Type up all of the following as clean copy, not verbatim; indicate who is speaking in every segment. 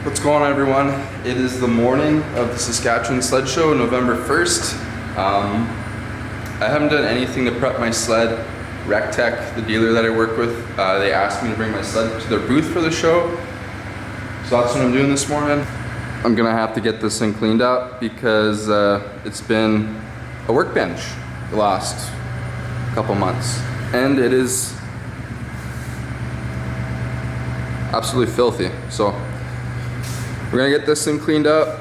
Speaker 1: What's going on, everyone? It is the morning of the Saskatchewan Sled Show, November 1st. I haven't done anything to prep my sled. Rec Tec, the dealer that I work with, they asked me to bring my sled to their booth for the show. So that's what I'm doing this morning. I'm gonna have to get this thing cleaned up because it's been a workbench the last couple months. And it is absolutely filthy. So we're gonna get this thing cleaned up,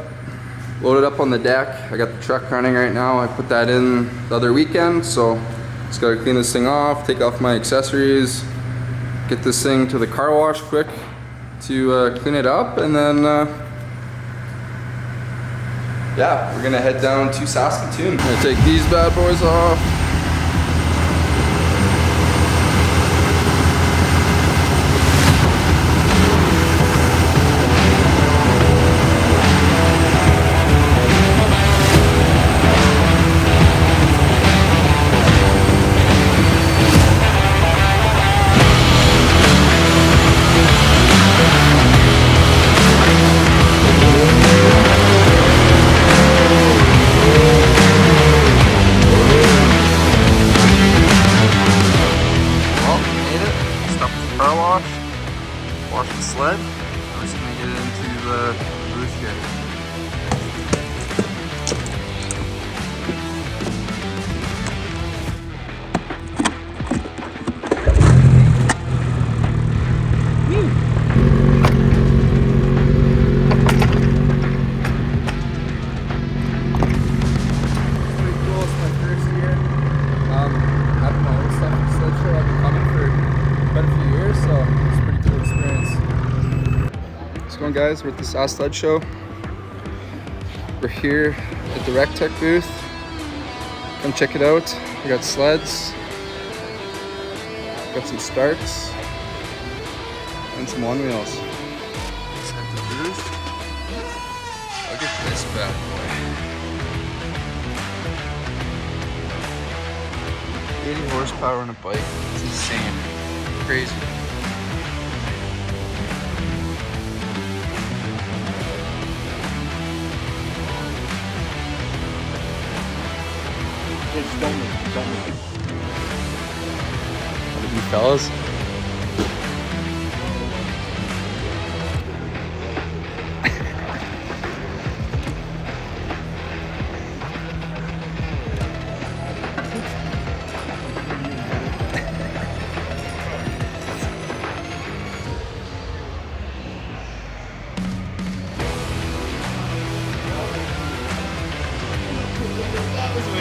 Speaker 1: load it up on the deck. I got the truck running right now. I put that in the other weekend, so just gotta clean this thing off, take off my accessories, get this thing to the car wash quick to clean it up, and then yeah, we're gonna head down to Saskatoon. I'm gonna take these bad boys off. Wash the sled. I'm just gonna get it into the booth here. It's pretty cool. It's my first year. Having my own stuff in the sled show. I've been coming for quite a few years, so it's a pretty cool experience. What's going on, guys? We're at the Sask Sled Show. We're here at the Rec Tec booth. Come check it out. We got sleds, got some starts, and some one wheels. Let's head to the booth. Look at this bad boy. 80 horsepower on a bike. It's insane. Crazy. Don't move. What are you fellas?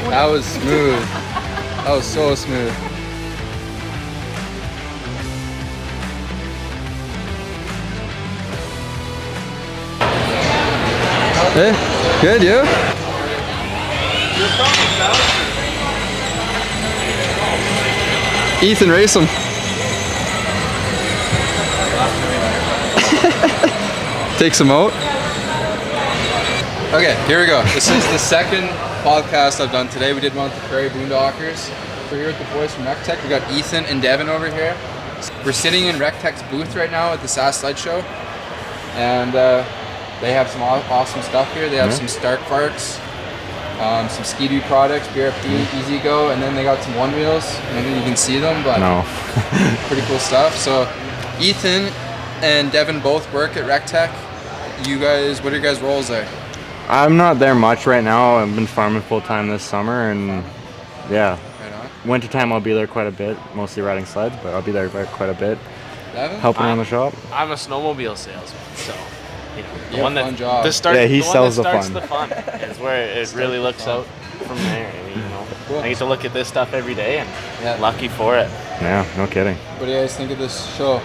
Speaker 1: That was smooth. That was so smooth. Hey, good, you? Ethan, race him. Takes him out. Okay, here we go. This is the second podcast I've done today. We did one with the Prairie Boondockers. We're here with the boys from Rec Tec. We got Ethan and Devon over here. We're sitting in Rec Tec's booth right now at the Sask Sled Show, and they have some awesome stuff here. They have some Stark Farts, some Ski-Doo products, BRP, Easy Go, and then they got some one wheels. I don't think you can see them, but pretty cool stuff. So Ethan and Devon both work at Rec Tec. You guys, what are your guys' roles there?
Speaker 2: I'm not there much right now. I've been farming full time this summer, and yeah. Right on. Winter time I'll be there quite a bit, mostly riding sleds, but I'll be there quite a bit.
Speaker 1: Devon?
Speaker 2: Helping around the shop.
Speaker 3: I'm a snowmobile salesman, so
Speaker 1: the one that
Speaker 3: job.
Speaker 2: He sells the
Speaker 3: fun. The fun is where it really looks out from there. I mean, cool. I get to look at this stuff every day, and lucky for it.
Speaker 2: Yeah, no kidding.
Speaker 1: What do you guys think of this show?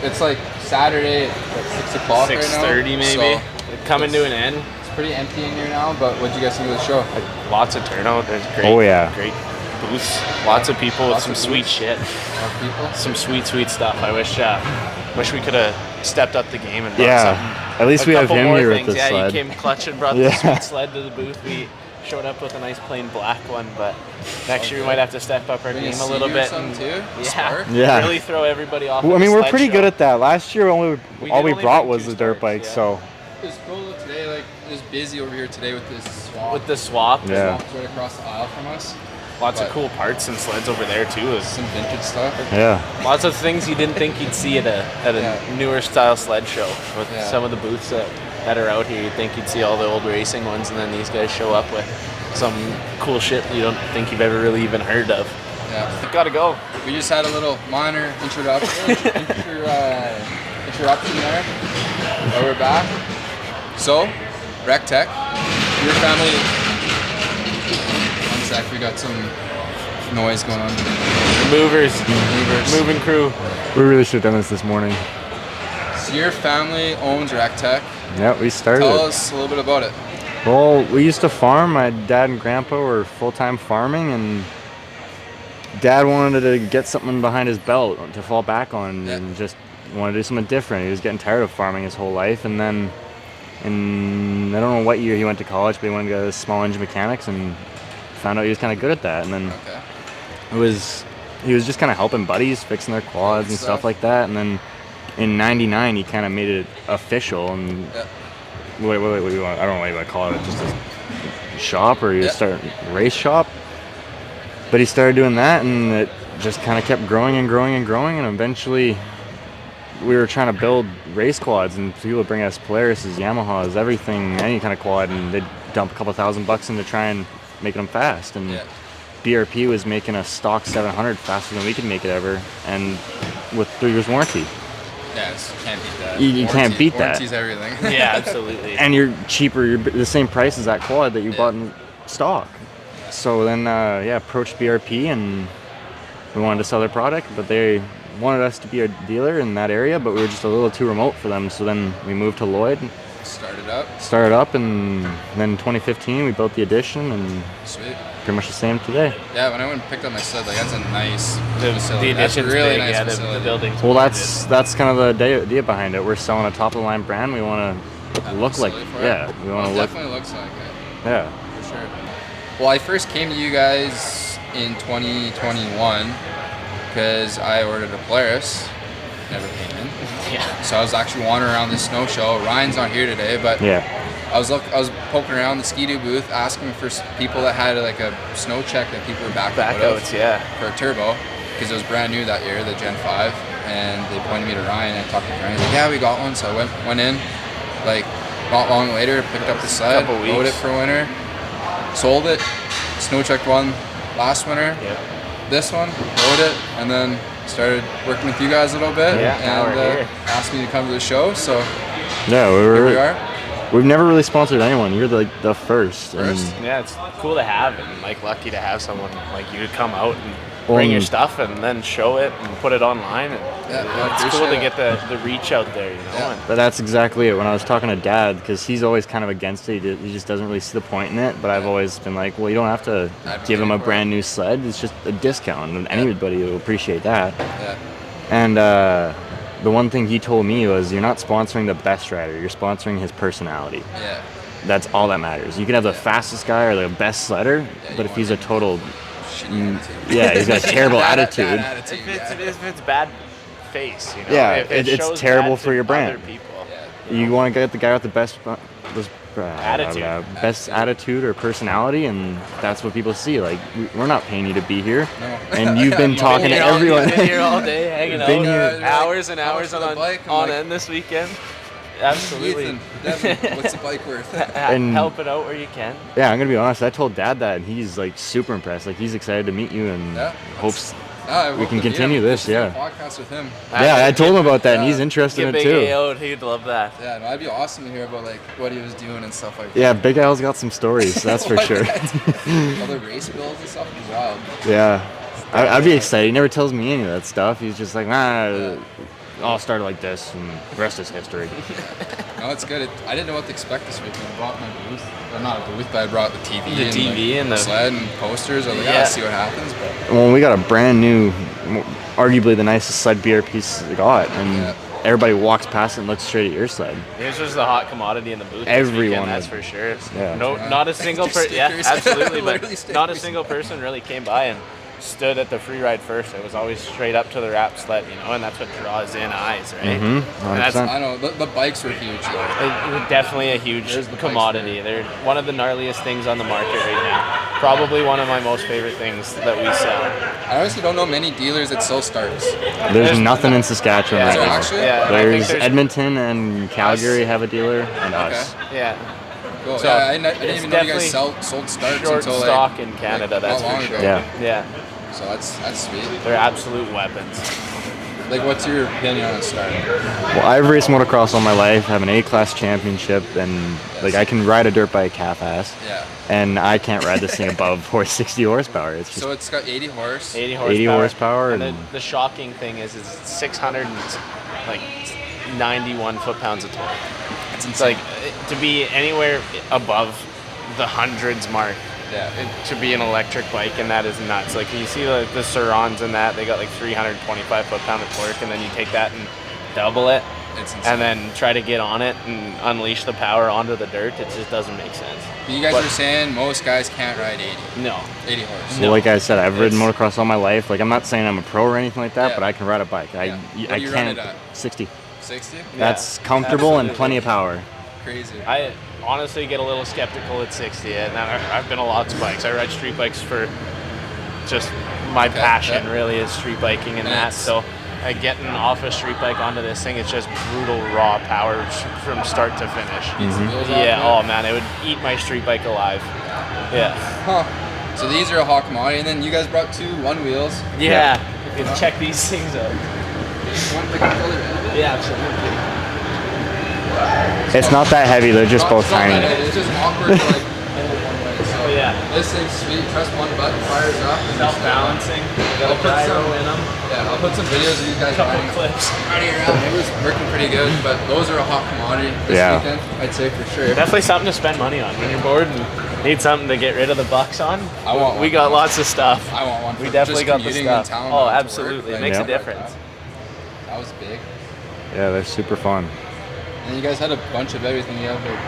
Speaker 1: It's like Saturday at 6 o'clock right now.
Speaker 3: 6:30 maybe.
Speaker 1: So
Speaker 3: coming to an end.
Speaker 1: Pretty empty in here now, but what do you guys think of the show?
Speaker 3: Lots of turnout. There's great, great booths. Lots of people with some sweet shit. Some sweet stuff. I wish we could have stepped up the game and brought something.
Speaker 2: At least we have him here with the sled.
Speaker 3: Yeah, he came clutch and brought the sweet sled to the booth. We showed up with a nice plain black one, but next year we might have to step up our game a little bit and really throw everybody off.
Speaker 2: Well, I mean, we're pretty good at that. Last year all we brought was the dirt bike, so
Speaker 1: It's cool today. Like, it was busy over here today with this swap.
Speaker 3: With the swap.
Speaker 2: Yeah.
Speaker 1: Swap's right across the aisle from us.
Speaker 3: Lots of cool parts and sleds over there too.
Speaker 1: Some vintage stuff.
Speaker 2: Yeah.
Speaker 3: Lots of things you didn't think you'd see at a newer style sled show. With some of the booths that are out here, you'd think you'd see all the old racing ones, and then these guys show up with some cool shit you don't think you've ever really even heard of.
Speaker 1: Yeah.
Speaker 3: Gotta go.
Speaker 1: We just had a little minor introduction there. But we're back. So, Rec Tec, your family. One sec, we got some noise going on.
Speaker 3: Movers. Moving crew.
Speaker 2: We really should have done this morning.
Speaker 1: So your family owns Rec Tec.
Speaker 2: Yeah, we started.
Speaker 1: Tell us a little bit about it.
Speaker 2: Well, we used to farm. My dad and grandpa were full-time farming, and Dad wanted to get something behind his belt to fall back on and just wanted to do something different. He was getting tired of farming his whole life, and then in I don't know what year he went to college, but he wanted to go to small engine mechanics and found out he was kind of good at that. And then he was just kind of helping buddies, fixing their quads and stuff like that. And then in '99, he kind of made it official. And what do you want? I don't know what you want to call it. Just a shop, or you start a race shop. But he started doing that, and it just kind of kept growing and growing and growing. And eventually, we were trying to build race quads, and people would bring us Polaris's, Yamahas, everything, any kind of quad, and they'd dump a couple $1,000 in to try and make them fast. And BRP was making a stock 700 faster than we could make it ever, and with 3 years warranty.
Speaker 1: Yeah, can't beat that.
Speaker 2: You can't beat that.
Speaker 1: Warranty's everything.
Speaker 3: Yeah, absolutely.
Speaker 2: And you're cheaper. You're the same price as that quad that you bought in stock. So then, approached BRP, and we wanted to sell their product, but they wanted us to be a dealer in that area, but we were just a little too remote for them. So then we moved to Lloyd. Started up, and then in 2015 we built the Addition, and pretty much the same today.
Speaker 1: Yeah, when I went and picked up my sled, like, that's a nice facility.
Speaker 3: The Addition's
Speaker 1: really
Speaker 3: big,
Speaker 1: nice
Speaker 3: the building's
Speaker 2: well, that's kind of the idea behind it. We're selling a top-of-the-line brand. We want to look like, we want to look.
Speaker 1: Definitely looks like it.
Speaker 2: Yeah.
Speaker 1: For sure. Well, I first came to you guys in 2021 because I ordered a Polaris. Never came in.
Speaker 3: Yeah.
Speaker 1: So I was actually wandering around this snow show. Ryan's not here today, but I was poking around the Ski-Doo booth, asking for people that had like a snow check that people were backing out of for a turbo, because it was brand new that year, the Gen 5. And they pointed me to Ryan, and I talked to Ryan. He's like, yeah, we got one. So I went in. Like, not long later, picked up the sled, rode it for winter. Sold it, snow checked one last winter. This one, rode it, and then started working with you guys a little bit. And asked me to come to the show. So here we are.
Speaker 2: We've never really sponsored anyone. You're the first.
Speaker 3: Yeah, it's cool to have, and like lucky to have someone like you to come out and bring your stuff and then show it and put it online. And it's cool to get the reach out there, you know.
Speaker 2: But that's exactly it. When I was talking to Dad, because he's always kind of against it, he just doesn't really see the point in it. But I've always been like, well, you don't have to give him a brand new sled. It's just a discount, and anybody will appreciate that. And the one thing he told me was, you're not sponsoring the best rider. You're sponsoring his personality. That's all that matters. You can have the fastest guy or the best sledder, but if he's a total he's got a terrible attitude.
Speaker 3: If it's bad face, you know.
Speaker 2: Yeah,
Speaker 3: if
Speaker 2: it's terrible for your brand.
Speaker 3: People.
Speaker 2: You want to get the guy with the best best attitude or personality, and that's what people see. Like, we're not paying you to be here, and you've been talking to everyone.
Speaker 3: You've been here all day, hanging out, hours and hours on end this weekend. Absolutely.
Speaker 1: Ethan, Devon, what's the bike worth?
Speaker 2: And
Speaker 3: help it out where you can.
Speaker 2: Yeah, I'm gonna be honest. I told Dad that, and he's like super impressed. Like, he's excited to meet you and hopes we can continue this.
Speaker 1: Podcast with him.
Speaker 2: I told him about that, and he's interested in it too.
Speaker 3: Big Al, he'd love that.
Speaker 1: Yeah, no, it'd be awesome to hear about like what he was doing and stuff like that.
Speaker 2: Yeah, Big Al's got some stories, that's for sure.
Speaker 1: All the race builds and stuff is wild.
Speaker 2: Yeah, I'd be excited. He never tells me any of that stuff. He's just like, all started like this, and the rest is history.
Speaker 1: No, it's good. I didn't know what to expect this weekend. I brought my booth. Or not a booth, but I brought the TV. And the sled and posters. I was like, see what happens. But
Speaker 2: well, we got a brand new, arguably the nicest sled BRP's we got, and everybody walks past it and looks straight at your sled.
Speaker 3: It was the hot commodity in the booth.
Speaker 2: Everyone,
Speaker 3: that's for sure.
Speaker 2: Yeah.
Speaker 3: Not a single person. Yeah, absolutely. But not a single person really came by and stood at the free ride first. It was always straight up to the wrap sled, and that's what draws in eyes, right?
Speaker 2: Mm-hmm.
Speaker 3: And that's
Speaker 1: I know the bikes were huge though.
Speaker 3: definitely a huge commodity. They're one of the gnarliest things on the market right now. Probably one of my most favorite things that we sell.
Speaker 1: I honestly don't know many dealers that sell Starks.
Speaker 2: There's nothing in Saskatchewan
Speaker 3: Yeah.
Speaker 2: right now.
Speaker 1: Actually?
Speaker 3: Yeah, and I think
Speaker 2: There's Edmonton and Calgary have a dealer, and us.
Speaker 3: Yeah.
Speaker 1: Cool.
Speaker 3: So,
Speaker 1: yeah, I didn't
Speaker 3: it's
Speaker 1: even know you guys
Speaker 3: definitely
Speaker 1: sold Starks
Speaker 3: Short
Speaker 1: until
Speaker 3: stock
Speaker 1: like,
Speaker 3: in Canada,
Speaker 1: like,
Speaker 3: that's
Speaker 1: not long
Speaker 3: for sure.
Speaker 1: ago.
Speaker 2: Yeah.
Speaker 1: So that's sweet.
Speaker 3: They're absolute weapons.
Speaker 1: Like, what's your opinion on a Stark?
Speaker 2: Well, I've raced motocross all my life, have an A-class championship, and like I can ride a dirt bike half-ass.
Speaker 1: Yeah.
Speaker 2: And I can't ride this thing above 60 horsepower. It's just
Speaker 1: So it's got 80 horse.
Speaker 3: 80 horsepower.
Speaker 2: 80 horsepower
Speaker 3: And
Speaker 2: and-
Speaker 3: the shocking thing is it's 691 foot-pounds of torque.
Speaker 1: It's
Speaker 3: It's
Speaker 1: insane.
Speaker 3: like to be anywhere above the hundreds mark.
Speaker 1: Yeah.
Speaker 3: To be an electric bike, and that is nuts. Like you see the Surons and that, they got like 325 foot-pound of torque, and then you take that and double it,
Speaker 1: It's insane.
Speaker 3: and then try to get on it and unleash the power onto the dirt. It just doesn't make sense.
Speaker 1: But you guys
Speaker 3: But-
Speaker 1: were saying most guys can't ride 80.
Speaker 3: No.
Speaker 1: 80 horse.
Speaker 2: Well, like I said, I've ridden
Speaker 3: It's-
Speaker 2: motocross all my life. Like I'm not saying I'm a pro or anything like that,
Speaker 1: Yeah.
Speaker 2: but I can ride a bike.
Speaker 1: Yeah.
Speaker 2: I
Speaker 1: What do you run
Speaker 2: can't.
Speaker 1: it at?
Speaker 2: 60.
Speaker 1: 60?
Speaker 2: That's comfortable and
Speaker 3: absolutely.
Speaker 2: plenty of power.
Speaker 1: Crazy.
Speaker 3: I honestly get a little skeptical at 60, and I've been on lots of bikes. I ride street bikes for just my
Speaker 1: Okay,
Speaker 3: passion,
Speaker 1: yeah.
Speaker 3: really, is street biking and that.
Speaker 1: Nice.
Speaker 3: So getting off a street bike onto this thing, it's just brutal raw power from start to finish.
Speaker 1: Wheels off
Speaker 3: Yeah,
Speaker 1: it?
Speaker 3: oh man, it would eat my street bike alive. Yeah.
Speaker 1: Huh. So these are a hot commodity, and then you guys brought two one wheels.
Speaker 3: Yeah. You can check these things out.
Speaker 1: One pick up the other end of it?
Speaker 3: Yeah, absolutely.
Speaker 2: It's not that heavy. They're just both
Speaker 1: It's not
Speaker 2: tiny.
Speaker 1: that heavy, it's just awkward to like hold one way. So
Speaker 3: Oh, yeah.
Speaker 1: this thing's sweet. Press one button, fires up. and
Speaker 3: Self-balancing. Got
Speaker 1: I'll
Speaker 3: a
Speaker 1: put
Speaker 3: gyro
Speaker 1: some-
Speaker 3: in them.
Speaker 1: Yeah, I'll put some videos of you guys
Speaker 3: Couple
Speaker 1: riding
Speaker 3: clips.
Speaker 1: around. It was working pretty good, but those are a hot commodity this
Speaker 2: Yeah.
Speaker 1: weekend, I'd say for sure.
Speaker 3: Definitely something to spend money on when you're bored and need something to get rid of the bucks on.
Speaker 1: I want
Speaker 3: We
Speaker 1: one.
Speaker 3: got lots of stuff.
Speaker 1: I want one.
Speaker 3: We
Speaker 1: for
Speaker 3: definitely
Speaker 1: just
Speaker 3: got the
Speaker 1: commuting
Speaker 3: stuff.
Speaker 1: in town
Speaker 3: Oh,
Speaker 1: to work,
Speaker 3: absolutely. It
Speaker 1: like,
Speaker 3: makes a
Speaker 1: stuff like
Speaker 3: difference.
Speaker 1: That was big.
Speaker 2: Yeah, they're super fun.
Speaker 1: And you guys had a bunch of everything. You have like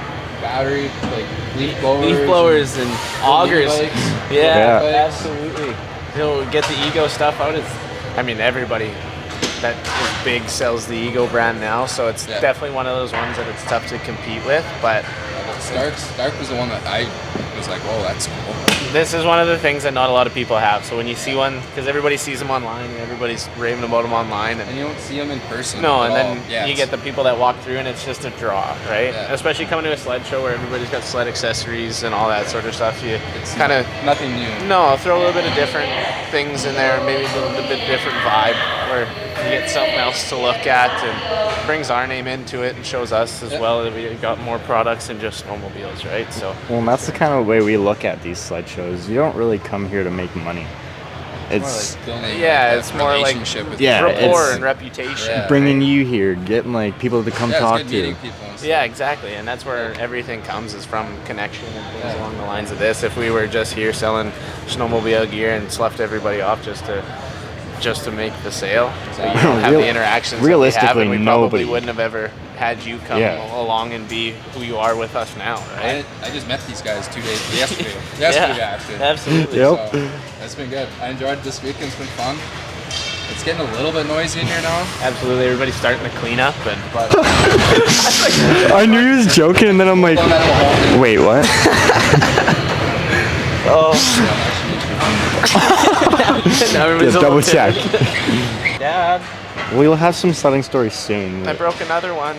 Speaker 1: battery, like leaf blowers.
Speaker 3: Leaf blowers and augers.
Speaker 1: bikes.
Speaker 3: Yeah,
Speaker 2: Yeah.
Speaker 3: absolutely. Get the Ego stuff out. I mean, everybody that is big sells the Ego brand now, so it's
Speaker 1: Yeah.
Speaker 3: definitely one of those ones that it's tough to compete with. But
Speaker 1: Stark was the one that I was like, oh, that's cool.
Speaker 3: this is one of the things that not a lot of people have. So when you see one, because everybody sees them online and everybody's raving about them online,
Speaker 1: And you don't see them in person.
Speaker 3: no,
Speaker 1: at
Speaker 3: and
Speaker 1: all.
Speaker 3: then
Speaker 1: Yeah,
Speaker 3: you
Speaker 1: it's-
Speaker 3: get the people that walk through, and it's just a draw, right?
Speaker 1: Yeah.
Speaker 3: Especially coming to a sled show where everybody's got sled accessories and all that sort of stuff. You
Speaker 1: it's
Speaker 3: kind of
Speaker 1: nothing new.
Speaker 3: no, throw a little bit of different things in there, maybe a little bit different vibe, where you get something else to look at and brings our name into it and shows us as
Speaker 1: Yeah.
Speaker 3: well that we got more products than just snowmobiles, right? So
Speaker 2: Well, and that's the kind of way we look at these sled shows. You don't really come here to make money.
Speaker 1: More
Speaker 2: It's
Speaker 1: like building
Speaker 3: Yeah,
Speaker 1: like,
Speaker 3: it's
Speaker 1: that
Speaker 3: more like-
Speaker 1: relationship with
Speaker 2: Yeah,
Speaker 1: people.
Speaker 3: rapport
Speaker 2: it's-
Speaker 3: and reputation.
Speaker 1: Yeah.
Speaker 2: bringing you here, getting like people to come
Speaker 1: Yeah,
Speaker 2: talk
Speaker 1: it's good meeting
Speaker 2: to.
Speaker 1: people and stuff.
Speaker 3: Yeah, exactly, and that's where everything comes is from connection and things along the lines of this. If we were just here selling snowmobile gear and sloughed everybody off just to make the sale, so you don't have the interactions that we have,
Speaker 2: Realistically,
Speaker 3: and we
Speaker 2: nobody.
Speaker 3: probably wouldn't have ever had you come
Speaker 2: Yeah.
Speaker 3: along and be who you are with us now, right?
Speaker 1: I just met these guys 2 days yesterday actually.
Speaker 3: Absolutely.
Speaker 2: Yep.
Speaker 1: So that's been good. I enjoyed this weekend. It's been fun. It's getting a little bit noisy in here now,
Speaker 3: Absolutely. Everybody's starting to clean up, and
Speaker 1: but
Speaker 2: I knew he was joking, and then I'm like,
Speaker 1: Well, that's the whole thing.
Speaker 2: wait, what?
Speaker 3: now everybody's
Speaker 2: Yeah,
Speaker 3: a
Speaker 2: double
Speaker 3: little
Speaker 2: check.
Speaker 3: timid. Dad,
Speaker 2: We'll have some sledding stories soon.
Speaker 3: I broke another one.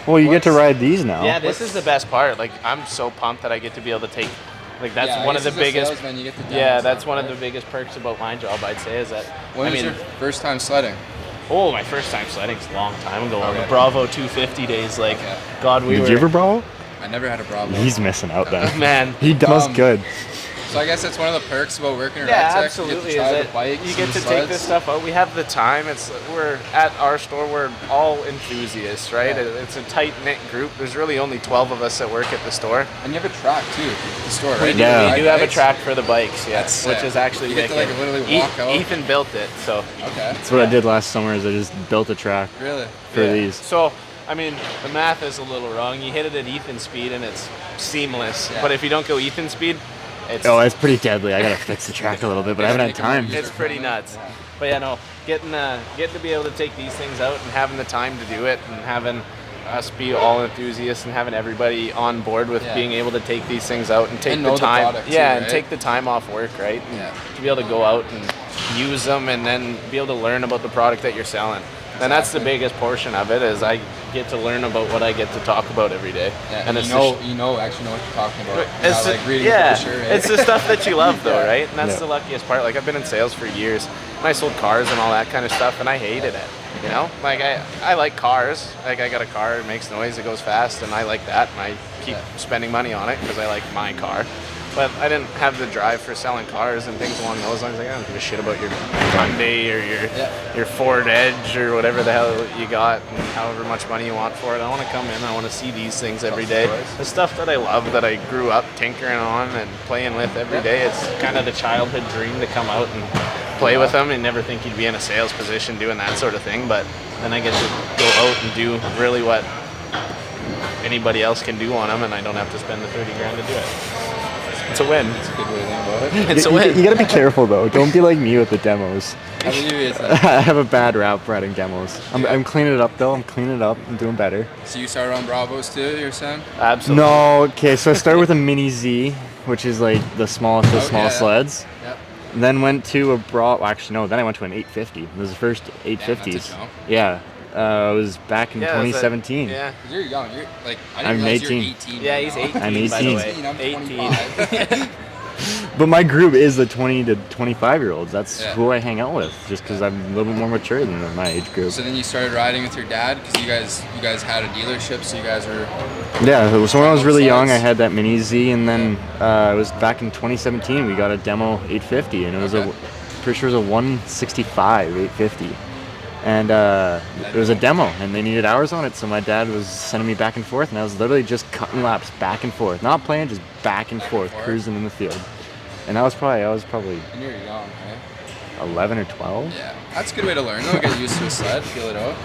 Speaker 2: Well, you get to ride these now.
Speaker 3: Yeah, this is the best part. Like, I'm so pumped that I get to be able to take. Like, that's
Speaker 1: Yeah, I
Speaker 3: one of
Speaker 1: guess
Speaker 3: the
Speaker 1: as a
Speaker 3: biggest.
Speaker 1: salesman, you get to demo
Speaker 3: Yeah,
Speaker 1: stuff,
Speaker 3: that's one of
Speaker 1: right?
Speaker 3: the biggest perks about my job. I'd say is that.
Speaker 1: When
Speaker 3: I
Speaker 1: was
Speaker 3: mean,
Speaker 1: your first time sledding?
Speaker 3: oh, my first time sledding's a long time ago on the
Speaker 1: Okay.
Speaker 3: Bravo 250 days. Like,
Speaker 1: Okay.
Speaker 3: God, we
Speaker 2: Did
Speaker 3: were.
Speaker 2: you ever Bravo?
Speaker 1: I never had a problem.
Speaker 2: He's missing out then.
Speaker 3: Man.
Speaker 2: He does
Speaker 1: Um,
Speaker 2: good.
Speaker 1: So I guess that's one of the perks about working at
Speaker 3: Yeah,
Speaker 1: Rec Tec.
Speaker 3: absolutely.
Speaker 1: You
Speaker 3: Is
Speaker 1: get to try
Speaker 3: that
Speaker 1: the bikes
Speaker 3: you get
Speaker 1: and
Speaker 3: to
Speaker 1: the
Speaker 3: take
Speaker 1: sleds.
Speaker 3: this stuff out. We have the time. We're at our store. We're all enthusiasts, right?
Speaker 1: Yeah.
Speaker 3: It's a tight knit group. There's really only 12 of us that work at the store.
Speaker 1: And you have a track too at the store, right?
Speaker 3: We
Speaker 1: You
Speaker 3: do,
Speaker 2: Yeah.
Speaker 3: we
Speaker 1: ride
Speaker 3: do have a
Speaker 1: bikes?
Speaker 3: track for the bikes, yeah,
Speaker 1: That's
Speaker 3: which
Speaker 1: sick.
Speaker 3: is actually
Speaker 1: You get to,
Speaker 3: wicked.
Speaker 1: like, literally walk out?
Speaker 3: Ethan built it, so
Speaker 1: Okay.
Speaker 2: That's what I did last summer. Is I just built a track
Speaker 1: Really?
Speaker 2: for
Speaker 3: yeah.
Speaker 2: these.
Speaker 3: So, I mean, the math is a little wrong. You hit it at Ethan speed and it's seamless,
Speaker 1: Yeah.
Speaker 3: but if you don't go Ethan speed,
Speaker 2: it's pretty deadly. I gotta fix the track a little bit, but I haven't had time.
Speaker 3: It's pretty nuts. But yeah, no, getting to be able to take these things out and having the time to do it, and having us be all enthusiasts and having everybody on board with being able to take these things out and take the time. And take the time off work, right? And to be able to go out and use them and then be able to learn about the product that you're selling. And that's the biggest portion of it, is I get to learn about what I get to talk about every day.
Speaker 1: Yeah,
Speaker 3: and
Speaker 1: actually know what you're talking about.
Speaker 3: It's
Speaker 1: like reading the brochure, right?
Speaker 3: It's the stuff that you love, though, right? And that's the luckiest part. Like, I've been in sales for years, and I sold cars and all that kind of stuff, and I hated it. You know, like I like cars. Like, I got a car, it makes noise, it goes fast, and I like that, and I keep spending money on it because I like my car. But I didn't have the drive for selling cars and things along those lines. Like, I don't give a shit about your Hyundai or your Ford Edge or whatever the hell you got, and however much money you want for it. I want to come in, I want to see these things every day. The stuff that I love, that I grew up tinkering on and playing with every day. It's kind of the childhood dream to come out and play with them, and never think you'd be in a sales position doing that sort of thing. But then I get to go out and do really what anybody else can do on them, and I don't have to spend the $30,000 to do it. It's a win.
Speaker 1: It's a good way to think about it.
Speaker 3: It's a win.
Speaker 2: You gotta be careful though. Don't be like me with the demos.
Speaker 1: How about you, Ethan?
Speaker 2: I have a bad rap for writing demos. I'm cleaning it up though. I'm cleaning it up. I'm doing better.
Speaker 1: So you started on Bravos too, you're saying?
Speaker 3: Absolutely.
Speaker 2: No, okay. So I started with a Mini Z, which is like the smallest of small sleds.
Speaker 1: Yep.
Speaker 2: Then went to a actually no. Then I went to an 850. It was the first 850s. Yeah. It was back in 2017.
Speaker 3: Yeah.
Speaker 1: You're young. You're like, I
Speaker 2: I'm
Speaker 1: didn't realize
Speaker 2: 18.
Speaker 1: You're 18.
Speaker 3: Yeah, he's 18.
Speaker 2: I'm 18.
Speaker 3: By the way.
Speaker 1: I'm
Speaker 3: 18.
Speaker 2: But my group is the 20 to 25-year-olds. That's who I hang out with, just because I'm a little bit more mature than my age group.
Speaker 1: So then you started riding with your dad, because you guys had a dealership, so you guys were.
Speaker 2: Yeah. So when I was really young, I had that Mini Z, and then it was back in 2017. We got a demo 850, and it was pretty sure it was a 165 850. And it was a demo, and they needed hours on it, so my dad was sending me back and forth, and I was literally just cutting laps back and forth, not playing, just back and forth, cruising in the field. And I was probably
Speaker 1: And you're young, right?
Speaker 2: 11 or 12.
Speaker 1: Yeah, that's a good way to learn though. Get used to a sled, feel it out.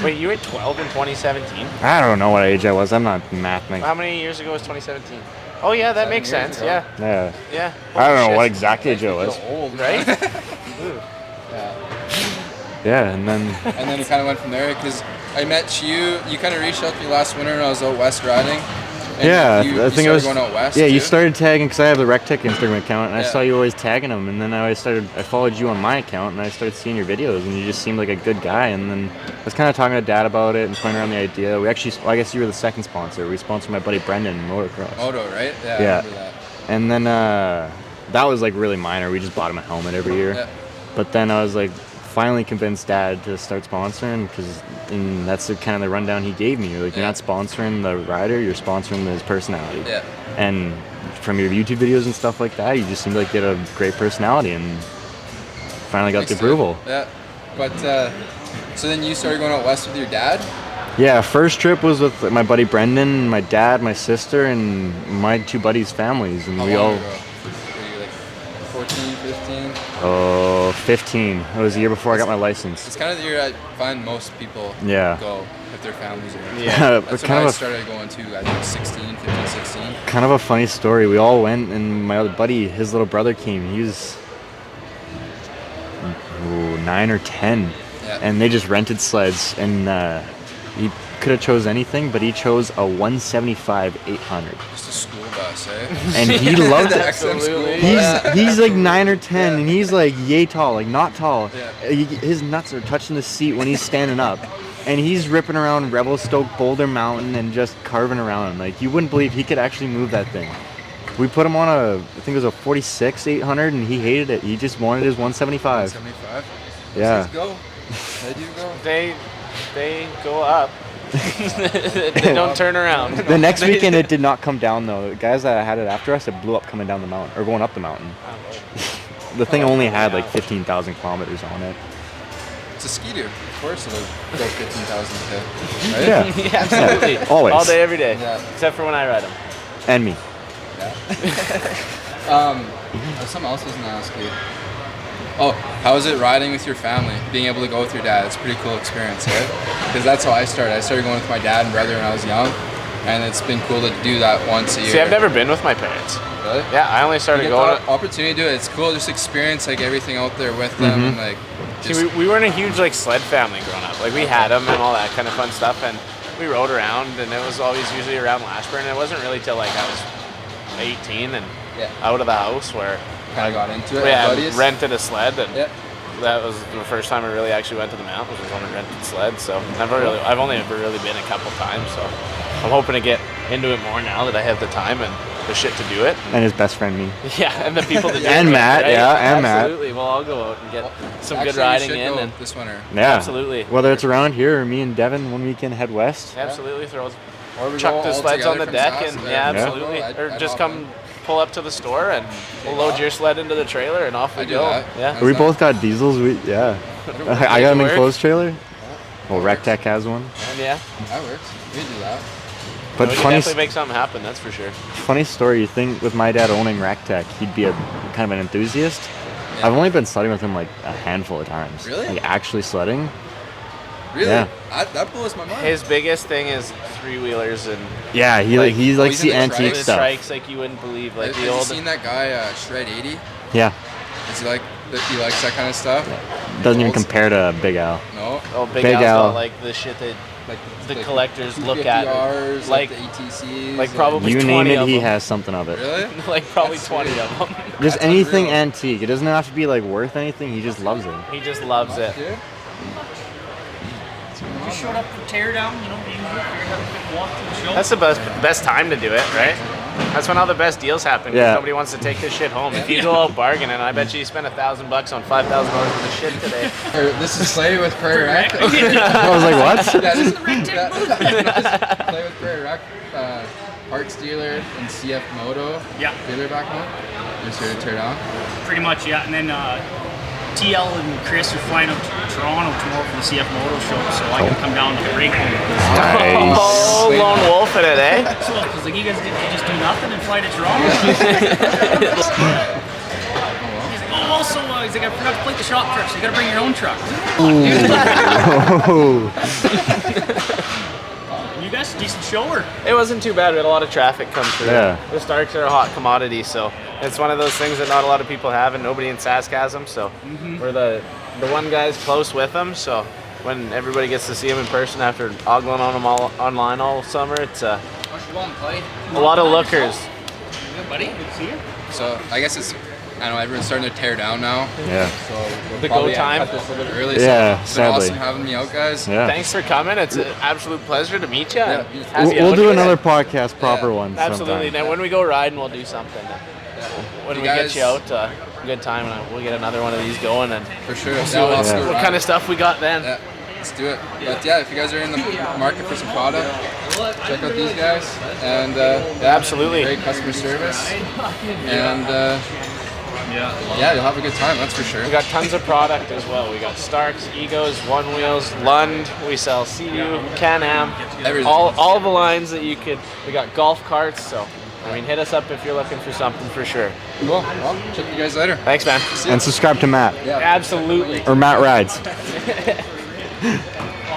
Speaker 3: Wait, you were 12 in 2017?
Speaker 2: I don't know what age I was. I'm not mathing.
Speaker 3: How many years ago was 2017? Oh yeah, that makes sense.
Speaker 1: Ago.
Speaker 3: Yeah.
Speaker 2: Yeah. I don't know what exact age I was.
Speaker 1: Old,
Speaker 3: Right?
Speaker 2: Yeah, and then
Speaker 1: it kind of went from there, because I met you. You kind of reached out to me last winter when I was out west riding. And
Speaker 2: I think I was
Speaker 1: going out west.
Speaker 2: Yeah,
Speaker 1: too?
Speaker 2: you started tagging, because I have the Rec Tec Instagram account, and I
Speaker 1: Yeah.
Speaker 2: saw you always tagging them, and then I followed you on my account, and I started seeing your videos, and you just seemed like a good guy. And then I was kind of talking to Dad about it and toying around the idea. We actually, I guess you were the second sponsor. We sponsored my buddy Brendan in motocross.
Speaker 1: Moto, right? Yeah. I remember that.
Speaker 2: And then that was like really minor. We just bought him a helmet every year.
Speaker 1: Yeah.
Speaker 2: But then I was like, finally convinced Dad to start sponsoring, and that's the kind of the rundown he gave me. Like, you're not sponsoring the rider, you're sponsoring his personality.
Speaker 1: Yeah.
Speaker 2: And from your YouTube videos and stuff like that, you just seemed like you had a great personality, and finally got the approval.
Speaker 1: Yeah. But so then you started going out west with your dad?
Speaker 2: Yeah, first trip was with my buddy Brendan, my dad, my sister, and my two buddies' families, and
Speaker 1: How
Speaker 2: we
Speaker 1: long
Speaker 2: all.
Speaker 1: ago? Were you like 14, 15?
Speaker 2: Oh, 15. It was the year before I got my license.
Speaker 1: It's kind of the year I find most people go with their families around.
Speaker 2: Yeah,
Speaker 1: That's
Speaker 2: but
Speaker 1: when I started going too. I think 16, 15, 16.
Speaker 2: Kind of a funny story. We all went, and my other buddy, his little brother came. He was 9 or 10, and they just rented sleds, and he could have chose anything, but he chose a 175 800.
Speaker 1: Just a school bus, eh?
Speaker 2: And he loved it.
Speaker 1: Absolutely.
Speaker 2: He's like 9 or 10, and he's like yay tall, like not tall.
Speaker 1: Yeah.
Speaker 2: His nuts are touching the seat when he's standing up. And he's ripping around Revelstoke Boulder Mountain and just carving around. Like, you wouldn't believe he could actually move that thing. We put him on I think it was a 46 800, and he hated it. He just wanted his 175.
Speaker 1: 175?
Speaker 2: Yeah.
Speaker 1: Let's go. They do go.
Speaker 3: They go up. They don't turn around.
Speaker 2: The next weekend it did not come down though. The guys that had it after us, it blew up coming down the mountain, or going up the mountain. The thing only had like 15,000 kilometers on it.
Speaker 1: It's a ski-doo. Of course it'll go 15,000 a day. Right?
Speaker 2: Yeah.
Speaker 3: Yeah, absolutely.
Speaker 2: Always.
Speaker 3: All day, every day.
Speaker 1: Yeah.
Speaker 3: Except for when I ride them.
Speaker 2: And me.
Speaker 1: Something else I was going to ask you. Oh, how is it riding with your family? Being able to go with your dad. It's a pretty cool experience, right? Because that's how I started. I started going with my dad and brother when I was young. and it's been cool to do that once a year.
Speaker 3: See, I've never been with my parents.
Speaker 1: Really?
Speaker 3: Yeah, I only started going.
Speaker 1: The opportunity to do it. It's cool. Just experience like everything out there with them, and like.
Speaker 3: See, we weren't a huge like sled family growing up. Like we had them and all that kind of fun stuff, and we rode around, and it was always usually around Lashburn. And it wasn't really till like I was 18 and out of the house where
Speaker 1: kind of got into it.
Speaker 3: We rented a sled, and
Speaker 1: Yep.
Speaker 3: that was the first time I really actually went to the mountains was on a rented sled. So I've only ever really been a couple times. So I'm hoping to get into it more now that I have the time and the shit to do it.
Speaker 2: And his best friend me.
Speaker 3: Yeah, and the people that do
Speaker 2: and
Speaker 3: it,
Speaker 2: Matt,
Speaker 3: right?
Speaker 2: and Matt.
Speaker 3: Absolutely. Well, I'll go out and get some
Speaker 1: Actually,
Speaker 3: good riding
Speaker 1: we should
Speaker 3: in
Speaker 1: go
Speaker 3: and
Speaker 1: this winter.
Speaker 2: Yeah,
Speaker 3: absolutely.
Speaker 2: Whether it's around here or me and Devon one weekend head west.
Speaker 3: Absolutely,
Speaker 1: Or we
Speaker 3: chuck
Speaker 1: go
Speaker 3: the
Speaker 1: all
Speaker 3: sleds on the
Speaker 1: together from
Speaker 3: deck
Speaker 1: Sask,
Speaker 3: and absolutely, or
Speaker 1: I'd
Speaker 3: just
Speaker 1: hop
Speaker 3: come pull up to the store and we'll load your sled into the trailer and off we
Speaker 1: I do
Speaker 3: go.
Speaker 1: that.
Speaker 3: Yeah,
Speaker 2: We both got diesels. I got an
Speaker 3: work.
Speaker 2: enclosed trailer. Well, Rec Tec has one.
Speaker 3: and yeah.
Speaker 1: That works. We do that.
Speaker 2: But
Speaker 3: We can
Speaker 2: funny,
Speaker 3: definitely make something happen. That's for sure.
Speaker 2: funny story. You think with my dad owning Rec Tec, he'd be a kind of an enthusiast.
Speaker 1: Yeah.
Speaker 2: I've only been sledding with him like a handful of times.
Speaker 1: Really?
Speaker 2: Like actually sledding.
Speaker 1: Really?
Speaker 2: Yeah.
Speaker 1: That blows my mind.
Speaker 3: His biggest thing is 3-wheelers and
Speaker 2: Yeah, he likes
Speaker 1: he's in
Speaker 2: the
Speaker 1: the
Speaker 2: antique
Speaker 3: the
Speaker 2: stuff.
Speaker 3: strikes like you wouldn't believe. Like
Speaker 1: Have
Speaker 3: the
Speaker 1: you
Speaker 3: old.
Speaker 1: seen that guy Shred 80?
Speaker 2: Yeah,
Speaker 1: Is he like he likes that kind of stuff?
Speaker 2: doesn't even
Speaker 1: Old-
Speaker 2: compare to Big Al.
Speaker 1: No.
Speaker 3: Oh, Big
Speaker 2: Big
Speaker 3: Al's
Speaker 2: Al.
Speaker 3: got like the shit that
Speaker 1: Like
Speaker 3: the collectors look at.
Speaker 1: 250Rs,
Speaker 3: Like
Speaker 1: the ATCs,
Speaker 3: like probably
Speaker 2: You
Speaker 3: 20
Speaker 2: name it,
Speaker 3: of
Speaker 2: he
Speaker 3: them.
Speaker 2: has something of it.
Speaker 1: Really?
Speaker 3: like probably
Speaker 1: That's
Speaker 3: 20
Speaker 1: sweet.
Speaker 3: of them.
Speaker 2: Just
Speaker 1: That's
Speaker 2: anything
Speaker 1: unreal.
Speaker 2: antique. It doesn't have to be like worth anything. He just loves it.
Speaker 3: He just loves it.
Speaker 1: Dude.
Speaker 4: Just showed up for tear down, you know, we usually figured out a quick walk to the show.
Speaker 3: That's the best time to do it, right? That's when all the best deals happen. 'Cause
Speaker 2: Yeah.
Speaker 3: Nobody wants to take this shit home. If you go out bargaining, I bet you spent $1,000 on $5,000 worth of shit today.
Speaker 1: This is Play with Prairie Rec.
Speaker 2: I was like, what?
Speaker 1: Yeah, this is
Speaker 4: Rec Tec booth.
Speaker 1: Play with Prairie Rec. Parts dealer and CF Moto.
Speaker 4: Yeah.
Speaker 1: Dealer back home. Just here to tear down.
Speaker 4: Pretty much, yeah. And then TL and Chris are flying up to Toronto tomorrow for the CF Moto show, so I can come down to the rig.
Speaker 2: Nice.
Speaker 3: Oh, lone wolf in it, eh?
Speaker 4: So, because like you guys didn't just do nothing and fly to Toronto. He's like, oh, also, he's like, I forgot to plate the shop truck, so you gotta bring your own truck. You guys, decent show or?
Speaker 3: It wasn't too bad. We had a lot of traffic come through.
Speaker 2: Yeah.
Speaker 3: The Starks are a hot commodity, so it's one of those things that not a lot of people have, and nobody in Sask has them. So we're the one guys close with them. So when everybody gets to see them in person after ogling on them all online all summer, it's a lot of lookers.
Speaker 4: Good, buddy. Good to see you.
Speaker 1: So I guess I know everyone's starting to tear down now.
Speaker 2: Yeah.
Speaker 1: So we'll
Speaker 3: The
Speaker 1: probably
Speaker 3: go time.
Speaker 1: cut this a little bit early.
Speaker 2: Yeah,
Speaker 1: So it's been
Speaker 2: sadly.
Speaker 1: awesome having me out, guys.
Speaker 2: Yeah.
Speaker 3: Thanks for coming. It's an absolute pleasure to meet you.
Speaker 1: Yeah,
Speaker 3: and
Speaker 1: beautiful.
Speaker 3: have you
Speaker 2: We'll
Speaker 3: out
Speaker 2: do
Speaker 3: here.
Speaker 2: another podcast, proper
Speaker 1: Yeah.
Speaker 2: one.
Speaker 3: Absolutely.
Speaker 2: sometime.
Speaker 3: Now, when we go riding, we'll do something. When
Speaker 1: You
Speaker 3: we
Speaker 1: guys-
Speaker 3: get you out, good time, and we'll get another one of these going, and
Speaker 1: For sure.
Speaker 3: see
Speaker 1: Yeah, we'll
Speaker 3: what,
Speaker 1: also go
Speaker 3: what
Speaker 1: ride.
Speaker 3: kind of stuff we got then.
Speaker 1: Yeah, let's do it. But yeah, if you guys are in the market for some product, check out these guys. And
Speaker 3: Absolutely.
Speaker 1: great customer service. And yeah, you'll have a good time. That's for sure.
Speaker 3: We got tons of product as well. We got Starks, Egos, One Wheels, Lund. We sell CU, Can-Am,
Speaker 1: Everything.
Speaker 3: all the lines that you could. We got golf carts. So, I mean, hit us up if you're looking for something for sure.
Speaker 1: Cool. Well, check you guys later.
Speaker 3: Thanks, man.
Speaker 2: And subscribe to Matt.
Speaker 1: Yeah.
Speaker 3: Absolutely.
Speaker 2: Or Matt Rides.